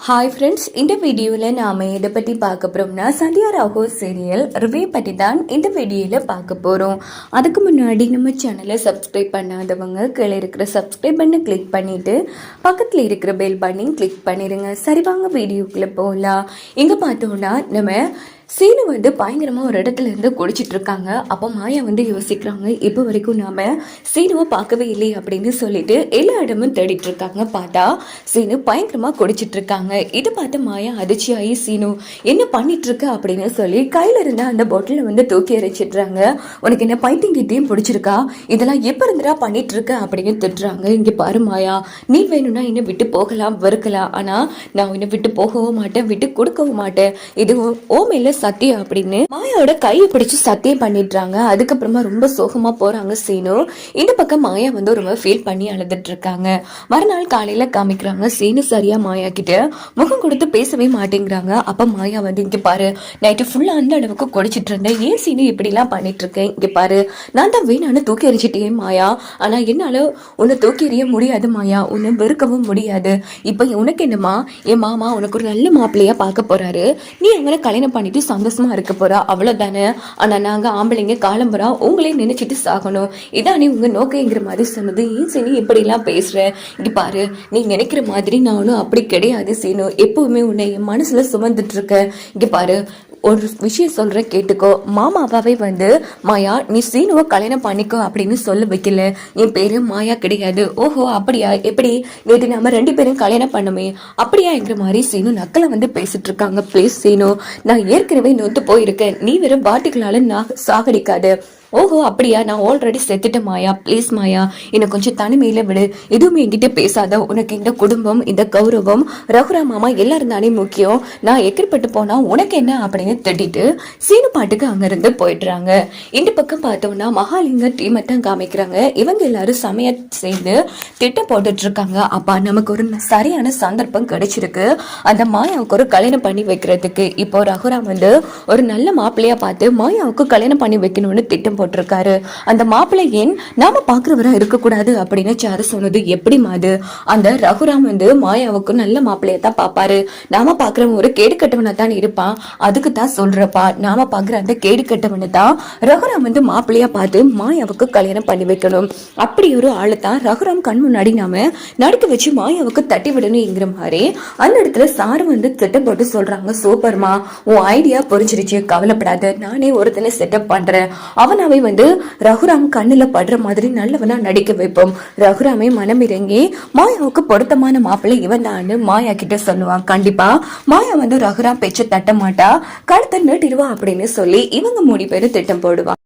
Hi friends, இந்த வீடியோவில் நாம் எதை பற்றி பார்க்க போகிறோம்னா சந்தியா ராகோ சீரியல் ரிவ்யூ பற்றி தான் இந்த வீடியோவில் பார்க்க போகிறோம். அதுக்கு முன்னாடி நம்ம சேனலை சப்ஸ்கிரைப் பண்ணாதவங்க கீழே இருக்கிற சப்ஸ்கிரைப் பண்ண கிளிக் பண்ணிவிட்டு பக்கத்தில் இருக்கிற பெல் பட்டனையும் கிளிக் பண்ணிடுங்க. சரி, வாங்க வீடியோக்குள்ளே போகலாம். இங்கே பார்த்தோன்னா நம்ம சீனு பயங்கரமாக ஒரு இடத்துல இருந்து குடிச்சிட்டு இருக்காங்க. அப்போ மாயா யோசிக்கிறாங்க, இப்போ வரைக்கும் நாம சீனுவை பார்க்கவே இல்லை அப்படின்னு சொல்லிட்டு எல்லா இடமும் தேடிட்டு இருக்காங்க. பார்த்தா சீனு பயங்கரமாக குடிச்சிட்டு இருக்காங்க. இதை பார்த்து மாயா அதிர்ச்சியாகி சீனு என்ன பண்ணிட்டு இருக்க அப்படின்னு சொல்லி கையில இருந்த அந்த பாட்டிலை தூக்கி எறிச்சிடுறாங்க. உனக்கு என்ன பைத்தியம் கிட்டையும் பிடிச்சிருக்கா? இதெல்லாம் எப்போ இருந்துடா பண்ணிட்டு இருக்க அப்படின்னு திட்டுறாங்க. இங்கே பாரு மாயா, நீ வேணும்னா இன்னும் விட்டு போகலாம் வெறுக்கலாம், ஆனால் நான் இன்னும் விட்டு போகவும் மாட்டேன், விட்டு கொடுக்கவும் மாட்டேன். இது ஓமையில சத்தியம் அப்படின்னு மாயாவோட கையை பிடிச்சு சத்தியம் பண்ணிடுறாங்க. அதுக்கப்புறமா ரொம்ப சோகமா போறாங்க சீனு. இந்த பக்கம் மாயா ரொம்ப ஃபீல் பண்ணி அழுதுட்டு இருக்காங்க. மறுநாள் காலையில காமிக்கிறாங்க, சீனு சரியா மாயா கிட்ட முகம் கொடுத்து பேசவே மாட்டேங்கிறாங்க. அப்ப மாயா இங்க பாரு, நைட்டு ஃபுல்லா அந்த அளவுக்கு குடிச்சிட்டு இருந்தேன், ஏன் சீனு இப்படி எல்லாம் பண்ணிட்டு இருக்கேன், இங்க பாரு நான் தான் வேணான்னு தூக்கி எறிச்சிட்டேன் மாயா, ஆனா என்னால உன்னை தூக்கி எறிய முடியாது மாயா, உன்னை வெறுக்கவும் முடியாது. இப்ப உனக்கு என்னமா, என் மாமா உனக்கு ஒரு நல்ல மாப்பிள்ளையா பார்க்க போறாரு, நீ அவனை கல்யாணம் பண்ணிட்டு சந்தோஷமா இருக்க போறா, அவ்வளவுதானே. ஆனா நாங்க ஆம்பளைங்க காலம்புறா உங்களே நினைச்சிட்டு சாகணும், இதான் நீ உங்க நோக்கங்கிற மாதிரி சொன்னது. ஏன் சீனு இப்படி எல்லாம் பேசுற? இங்க பாரு, நீ நினைக்கிற மாதிரி நானும் அப்படி கிடையாது சீனு, எப்பவுமே உன்னை என் மனசுல சுமந்துட்டு இருக்க. இங்க பாரு, ஒரு விஷயம் சொல்ற கேட்டுக்கோ, மாமாவே மாயா நீ சீனுவை கல்யாணம் பண்ணிக்கோ அப்படின்னு சொல்ல வைக்கல. என் பேரு மாயா கிடையாது. ஓஹோ அப்படியா, எப்படி நேற்று நம்ம 2 பேரும் கல்யாணம் பண்ணுமே அப்படியாங்கிற மாதிரி சீனு நக்கலை பேசிட்டு இருக்காங்க. ப்ளீஸ் சீனு, நான் ஏற்கனவே நொந்து போயிருக்கேன், நீ வெறும் பாட்டிகளால நான் சாகடிக்காத. ஓஹோ அப்படியா, நான் ஆல்ரெடி செத்துட்டேன் மாயா, ப்ளீஸ் மாயா என்னை கொஞ்சம் தனிமையில விடு, எதுவுமே என்கிட்ட பேசாத. உனக்கு இந்த குடும்பம், இந்த கௌரவம், ரகுரா மாமா எல்லாரும் தானே முக்கியம், நான் எக்கிரப்பட்டு போனா உனக்கு என்ன அப்படின்னு திட்டிட்டு சீனு பாட்டுக்கு அங்கிருந்து போயிடுறாங்க. இந்த பக்கம் பார்த்தோம்னா மகாலிங்க டீமை தான் காமிக்கிறாங்க. இவங்க எல்லாரும் சமைய சேர்ந்து திட்டம் போட்டுட்டு இருக்காங்க. அப்பா நமக்கு ஒரு சரியான சந்தர்ப்பம் கிடைச்சிருக்கு, அந்த மாயாவுக்கு ஒரு கல்யாணம் பண்ணி வைக்கிறதுக்கு. இப்போ ரகுராம் ஒரு நல்ல மாப்பிள்ளையா பார்த்து மாயாவுக்கு கல்யாணம் பண்ணி வைக்கணும்னு திட்டம் போட்டிருக்காரு. அந்த மாப்பிள்ளை ஏன் நாம பாக்குறவரா இருக்கக்கூடாது அப்படின்னு சாரு சொன்னது எப்படி மாது? அந்த ரகுராம் மாயாவுக்கு நல்ல மாப்பிள்ளைய தான் பாப்பாரு, நாம பாக்குறவன் ஒரு கேடு கட்டவனை தான் இருப்பான், அதுக்கு தான் சொல்றப்பா நாம பாக்குற அந்த கேடு கட்டவனை தான் ரகுராம் மாப்பிள்ளையா பார்த்து மாயாவுக்கு கல்யாணம் பண்ணி வைக்கணும். அப்படி ஒரு ஆளு தான் ரகுராம் கண் முன்னாடி நாம நடுக்க வச்சு மாயாவுக்கு தட்டி விடணுங்கிற மாதிரி அந்த இடத்துல சாரு திட்டம் போட்டு சொல்றாங்க. சூப்பர்மா, உன் ஐடியா புரிஞ்சிருச்சு, கவலைப்படாத, நானே ஒருத்தனை செட்டப் பண்றேன், அவனாவே ரகுராம் கண்ணுல படுற மாதிரி நல்லவனா நடிக்க வைப்போம். ரகுராமே மனம் இறங்கி மாயாவுக்கு பொருத்தமான மாப்பிள்ளை இவன் தான் மாயா கிட்ட சொல்லுவான். கண்டிப்பா மாயா ரகுராம் பேச்ச தட்ட மாட்டா, கழுத்தை நீட்டிடுவா அப்படின்னு சொல்லி இவங்க 3 பேரும் திட்டம் போடுவான்.